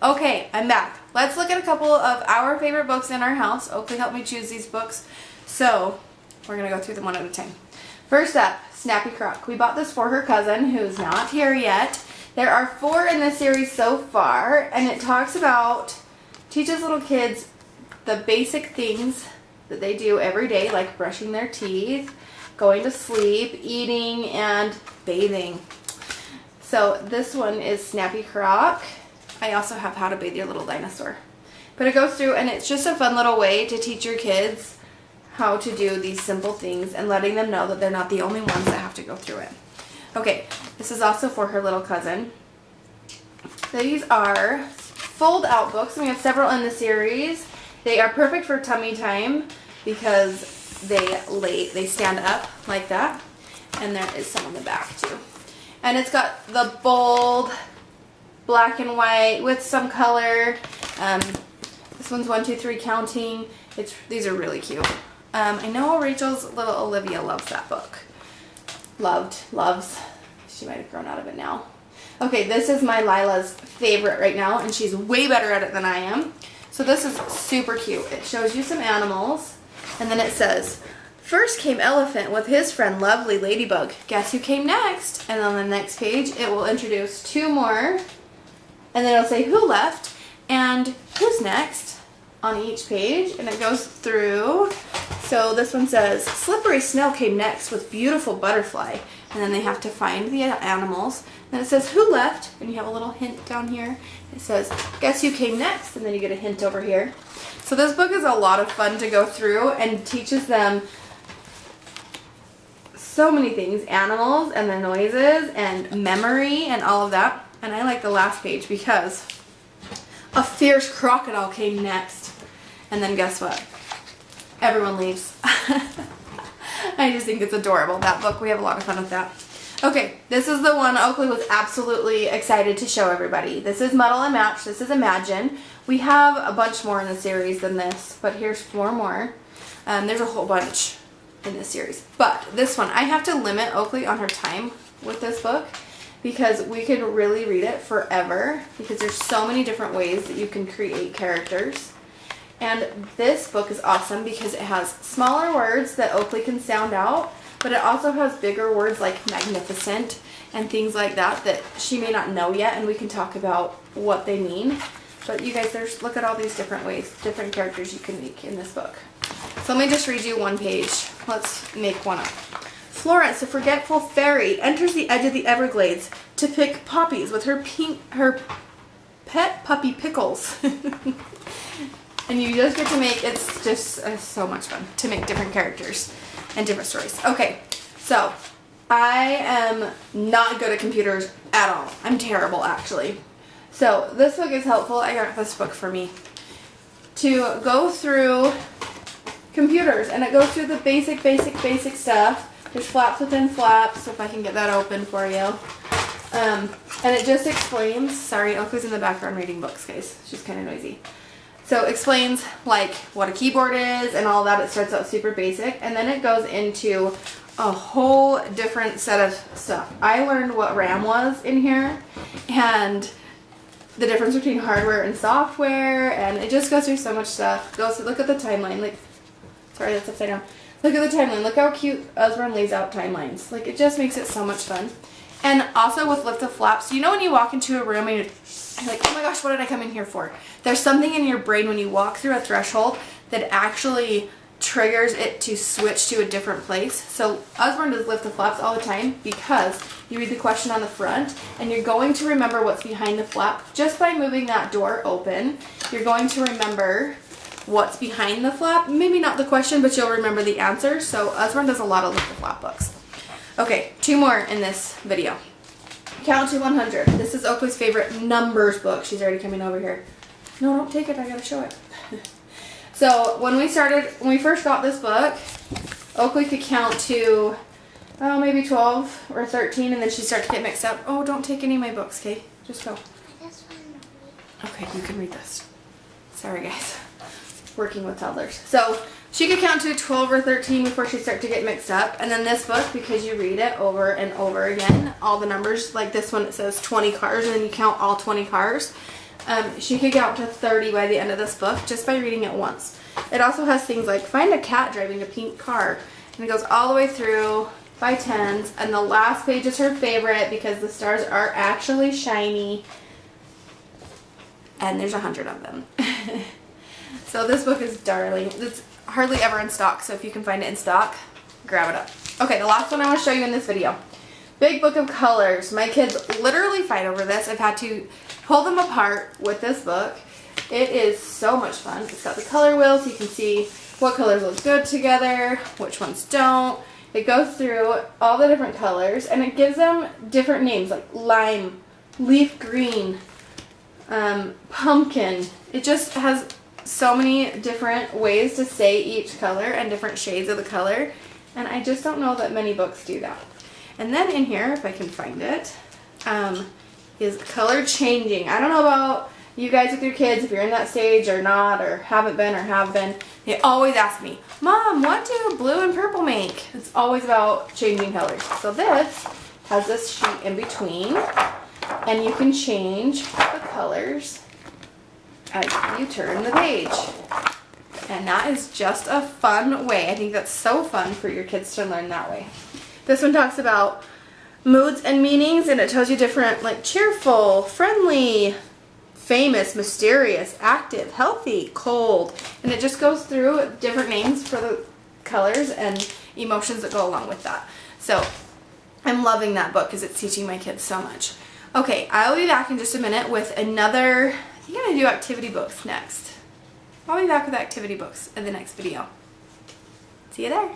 Okay, I'm back. Let's look at a couple of our favorite books in our house. Oakley helped me choose these books, so we're going to go through them one at a time. First up, Snappy Croc. We bought this for her cousin who's not here yet. There are 4 in this series so far, and it talks about, teaches little kids the basic things that they do every day, like brushing their teeth, going to sleep, eating, and bathing. So this one is Snappy Croc. I also have How to Bathe Your Little Dinosaur. But it goes through, and it's just a fun little way to teach your kids how to do these simple things and letting them know that they're not the only ones that have to go through it. Okay, this is also for her little cousin. These are fold-out books, and we have several in the series. They are perfect for tummy time because they stand up like that, and there is some on the back too. And it's got the bold black and white with some color. This one's 1, 2, 3 counting. These are really cute. I know Rachel's little Olivia loves that book. Loves. She might have grown out of it now. Okay, this is my Lila's favorite right now, and she's way better at it than I am. So this is super cute. It shows you some animals, and then it says, first came Elephant with his friend Lovely Ladybug. Guess who came next? And on the next page, it will introduce 2 more. And then it'll say who left and who's next on each page, and it goes through. So this one says Slippery Snow came next with Beautiful Butterfly, and then they have to find the animals. Then it says who left, and you have a little hint down here. It says guess who came next, and then you get a hint over here. So this book is a lot of fun to go through and teaches them so many things, animals and the noises and memory and all of that. And I like the last page because a fierce crocodile came next. And then guess what? Everyone leaves. I just think it's adorable, that book. We have a lot of fun with that. Okay, this is the one Oakley was absolutely excited to show everybody. This is Muddle and Match. This is Imagine. We have a bunch more in the series than this, but here's 4 more. There's a whole bunch in this series. But this one, I have to limit Oakley on her time with this book, because we could really read it forever, because there's so many different ways that you can create characters. And this book is awesome because it has smaller words that Oakley can sound out, but it also has bigger words like magnificent and things like that that she may not know yet, and we can talk about what they mean. But you guys, look at all these different ways, different characters you can make in this book. So let me just read you one page. Let's make one up. Florence, the forgetful fairy, enters the edge of the Everglades to pick poppies with her pet puppy Pickles. And you just get to make, it's just so much fun to make different characters and different stories. Okay, so I am not good at computers at all. I'm terrible, actually. So this book is helpful. I got this book for me to go through computers, and it goes through the basic stuff. There's flaps within flaps, if I can get that open for you. And it just explains, sorry, Oakley's in the background reading books, guys. She's kind of noisy. So it explains like what a keyboard is and all that. It starts out super basic, and then it goes into a whole different set of stuff. I learned what RAM was in here, and the difference between hardware and software, and it just goes through so much stuff. Look at the timeline. Like, sorry, that's upside down. Look at the timeline. Look how cute Osborne lays out timelines. Like, it just makes it so much fun. And also with Lift the Flaps, you know when you walk into a room and you're like, oh my gosh, what did I come in here for? There's something in your brain when you walk through a threshold that actually triggers it to switch to a different place. So Osborne does Lift the Flaps all the time because you read the question on the front and you're going to remember what's behind the flap. Just by moving that door open, you're going to remember what's behind the flap. Maybe not the question, but you'll remember the answer. So Osborne does a lot of Lift the Flap books. Okay, 2 more in this video. Count to 100. This is Oakley's favorite numbers book. She's already coming over here. No, don't take it. I gotta show it. So when we first got this book, Oakley could count to, maybe 12 or 13, and then she'd start to get mixed up. Oh, don't take any of my books, okay? Just go. Okay, you can read this. Sorry, guys. Working with toddlers. So she could count to 12 or 13 before she'd start to get mixed up. And then this book, because you read it over and over again, all the numbers, like this one, it says 20 cars, and then you count all 20 cars. She could get up to 30 by the end of this book just by reading it once. It also has things like find a cat driving a pink car, and it goes all the way through by tens, and the last page is her favorite because the stars are actually shiny, and there's 100 of them. So this book is darling. It's hardly ever in stock, so if you can find it in stock, grab it up. Okay, the last one I want to show you in this video. Big book of colors. My kids literally fight over this. I've had to pull them apart with this book. It is so much fun. It's got the color wheel so you can see what colors look good together, which ones don't. It goes through all the different colors and it gives them different names like lime, leaf green, pumpkin. It just has so many different ways to say each color and different shades of the color, and I just don't know that many books do that. And then in here, if I can find it, is color changing. I don't know about you guys with your kids, if you're in that stage or not, or haven't been or have been. They always ask me, Mom, what do blue and purple make? It's always about changing colors. So this has this sheet in between, and you can change the colors as you turn the page. And that is just a fun way. I think that's so fun for your kids to learn that way. This one talks about moods and meanings, and it tells you different, like cheerful, friendly, famous, mysterious, active, healthy, cold. And it just goes through different names for the colors and emotions that go along with that. So I'm loving that book because it's teaching my kids so much. Okay, I'll be back in just a minute with another, I think I'm going to do activity books next. I'll be back with activity books in the next video. See you there.